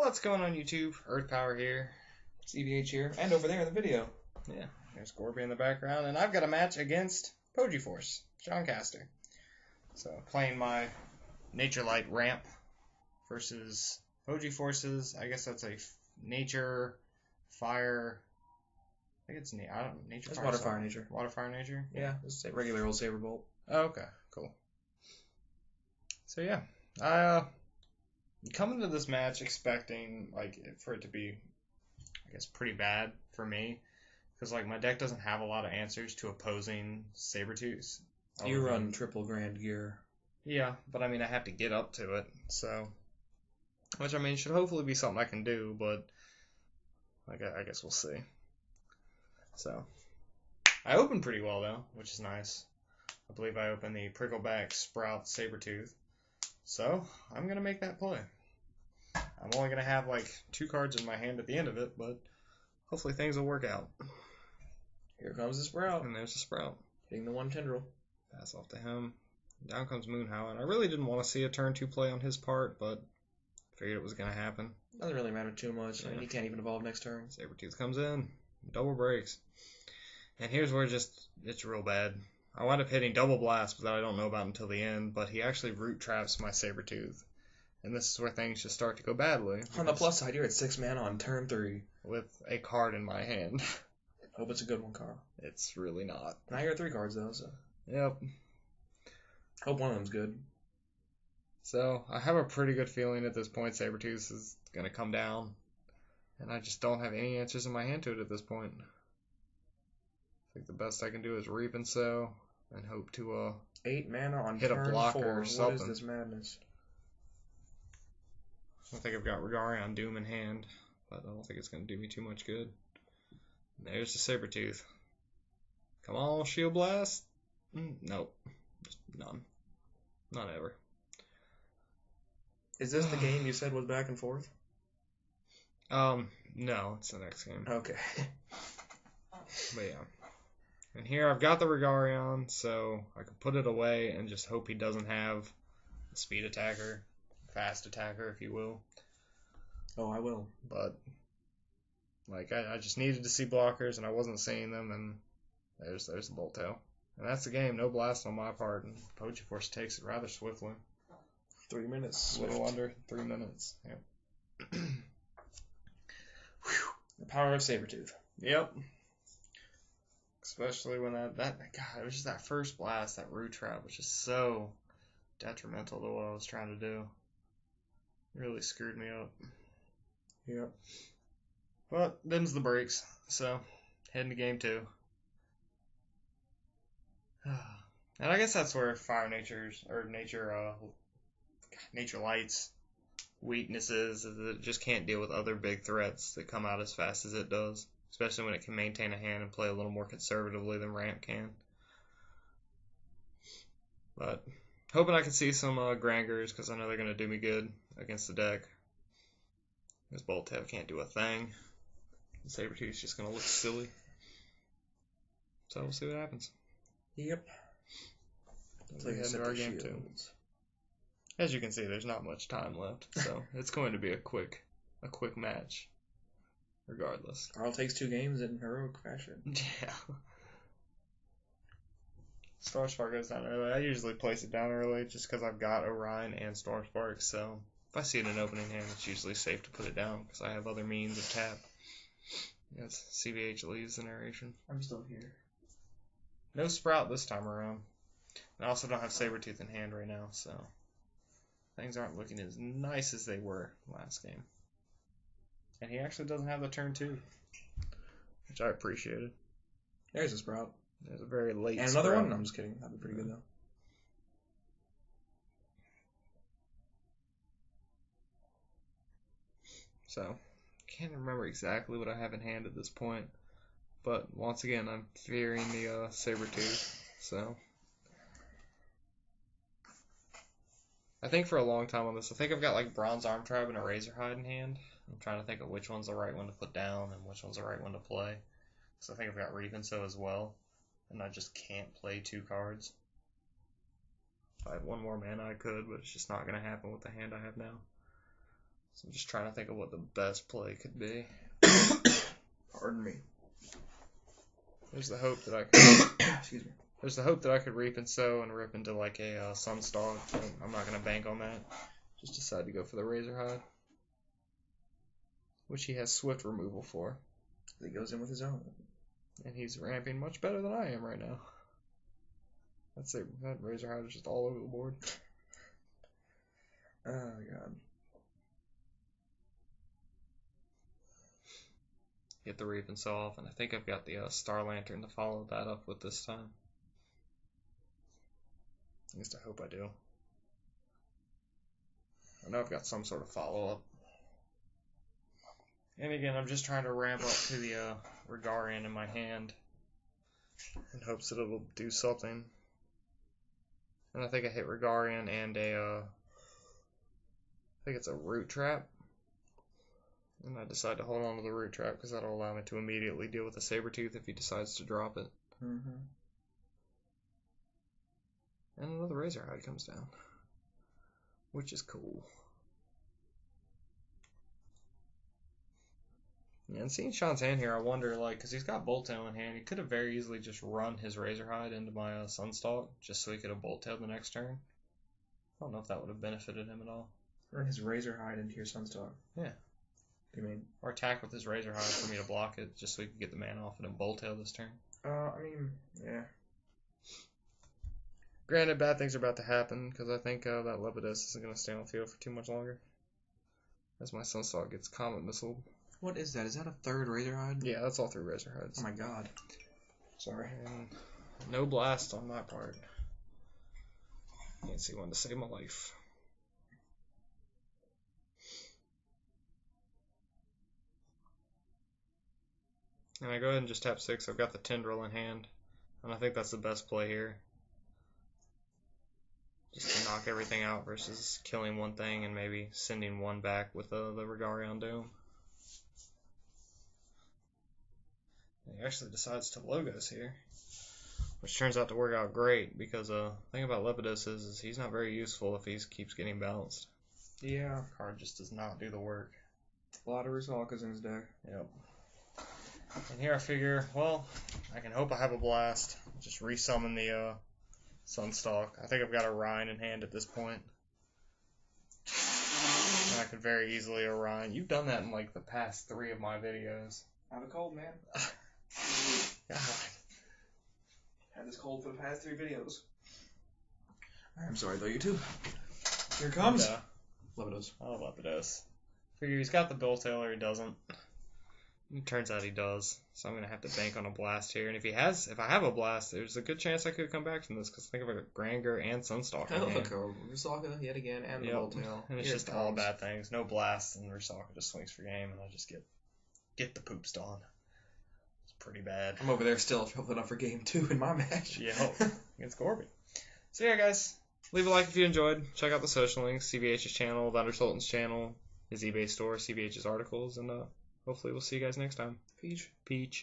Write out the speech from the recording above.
What's going on YouTube? EarthP0w3R here. CBH here, and over there in the video. Yeah, there's Gorby in the background, and I've got a match against Pogiforce, John Caster. So playing my Nature Light ramp versus Pogiforce's. I guess that's a nature fire. I think it's nature. It's fire. water fire nature. Water fire nature. Yeah, it's a regular old SaberBolt. Oh, okay, cool. So yeah, I come into this match expecting for it to be, I guess, pretty bad for me, because my deck doesn't have a lot of answers to opposing Sabertooths. You run triple grand gear. Yeah, but I have to get up to it, so which should hopefully be something I can do, but I guess we'll see. So I opened pretty well though, which is nice. I believe I opened the Prickleback Sprout Sabertooth. So, I'm going to make that play. I'm only going to have 2 cards in my hand at the end of it, but hopefully things will work out. Here comes the Sprout. And there's the Sprout. Hitting the one tendril. Pass off to him. Down comes Moonhowl. And I really didn't want to see a turn 2 play on his part, but figured it was going to happen. Doesn't really matter too much. Yeah. He can't even evolve next turn. Sabertooth comes in. Double breaks. And here's where it's real bad. I wound up hitting Double Blast, but that I don't know about until the end, but he actually root traps my Sabertooth. And this is where things just start to go badly. On the plus side, you're at 6 mana on turn 3. With a card in my hand. Hope it's a good one, Carl. It's really not. Now you're at 3 cards, though, so. Yep. Hope one of them's good. So, I have a pretty good feeling at this point Sabertooth is going to come down. And I just don't have any answers in my hand to it at this point. I think the best I can do is Reap and Sow and hope to 8 mana on hit turn a blocker 4. or something. What is this madness? I think I've got Regarion Doom in hand, but I don't think it's going to do me too much good. And there's the Sabertooth. Come on, Shield Blast. Nope. Just none. Not ever. Is this the game you said was back and forth? No, it's the next game. Okay. But yeah. And here I've got the Regarion, so I can put it away and just hope he doesn't have a speed attacker, fast attacker, if you will. Oh, I will. But, I just needed to see blockers, and I wasn't seeing them, and there's the Bolt Tail. And that's the game. No blast on my part, and Pogiforce takes it rather swiftly. 3 minutes. A little under 3 minutes. Yep. The power of Sabertooth. Yep. Especially when God, it was just that first blast, that root trap, which is so detrimental to what I was trying to do. It really screwed me up. Yep. But them's the breaks, so heading to game 2. And I guess that's where Nature Light's weaknesses is that it just can't deal with other big threats that come out as fast as it does. Especially when it can maintain a hand and play a little more conservatively than Ramp can. But hoping I can see some Grangers, because I know they're going to do me good against the deck. This Bolt Tail can't do a thing. Sabertooth's just going to look silly. So we'll see what happens. Yep. Let's head into our game 2. As you can see, there's not much time left, so it's going to be a quick match. Regardless. Carl takes 2 games in heroic fashion. Yeah. Storm Spark goes down early. I usually place it down early just because I've got Orion and Storm Spark, so if I see it in an opening hand, it's usually safe to put it down because I have other means of tap. Yes, CBH leaves the narration. I'm still here. No Sprout this time around. I also don't have Sabertooth in hand right now, so things aren't looking as nice as they were last game. And he actually doesn't have the turn 2, which I appreciated. There's a Sprout. There's a very late and another Sprout. one? I'm just kidding. That'd be pretty good, though. So, can't remember exactly what I have in hand at this point. But, once again, I'm fearing the Sabertooth. So, I think for a long time on this, I think I've got Bronze Arm Tribe and a Razorhide in hand. I'm trying to think of which one's the right one to put down and which one's the right one to play. So I think I've got Reap and Sow as well. And I just can't play 2 cards. If I had 1 more mana I could, but it's just not going to happen with the hand I have now. So I'm just trying to think of what the best play could be. Pardon me. There's the hope that I could. Excuse me. There's the hope that I could reap and sow and rip into like a Sunstalk. But I'm not gonna bank on that. Just decided to go for the Razorhide, which he has swift removal for. He goes in with his own. And he's ramping much better than I am right now. I'd say that Razorhide is just all over the board. Oh, God. Get the Reap and Sow off, and I think I've got the Star Lantern to follow that up with this time. At least I hope I do. I know I've got some sort of follow-up. And again, I'm just trying to ramp up to the Regarian in my hand in hopes that it'll do something. And I think I hit Regarian and I think it's a Root Trap. And I decide to hold on to the Root Trap because that'll allow me to immediately deal with the Sabertooth if he decides to drop it. Mm-hmm. And another Razorhide comes down, which is cool. Yeah, and seeing Sean's hand here, I wonder, like, because he's got Bolt Tail in hand, he could have very easily just run his Razorhide into my Sunstalk just so he could have Bolt Tailed the next turn. I don't know if that would have benefited him at all. Run his Razorhide into your Sunstalk. Yeah. You mean? Or attack with his Razorhide for me to block it just so he could get the mana off it and Bolt Tail this turn. I mean, yeah. Granted, bad things are about to happen because I think that Lepidus isn't going to stay on the field for too much longer. As my Sunstalk gets Comet Missile. What is that? Is that a third Razorhide? Yeah, that's all three Razorhides. Oh my god. Sorry. And no blast on my part. Can't see one to save my life. And I go ahead and just tap 6. I've got the Tendril in hand. And I think that's the best play here. Just to knock everything out versus killing one thing and maybe sending one back with the Regarian Dome. And he actually decides to Logos here. Which turns out to work out great because the thing about Lepidus is he's not very useful if he keeps getting bounced. Yeah. Card just does not do the work. A lot of Rusalkas in his deck. Yep. And here I figure, well, I can hope I have a blast. Just resummon the Sunstalk. I think I've got a Rhine in hand at this point. And I could very easily Orion. You've done that in like the past 3 of my videos. I have a cold, man. God. Had this cold for the past 3 videos. I'm sorry though, YouTube. Here it comes. Lepidus. Oh, Lepidus. Figure he's got the Bulltail or he doesn't. It turns out he does. So I'm going to have to bank on a blast here. And if I have a blast, there's a good chance I could come back from this because think of it, Granger and Sunstalk. I love a code. Rusalka yet again and the Bulltail. And it's just all bad things. No blast and Rusalka just swings for game and I just get the poops done. It's pretty bad. I'm over there still tripling up for game 2 in my match. Yeah, against Corby. So yeah, guys, leave a like if you enjoyed. Check out the social links, CBH's channel, Thunder Sultan's channel, his eBay store, CBH's articles, and hopefully we'll see you guys next time. Peach.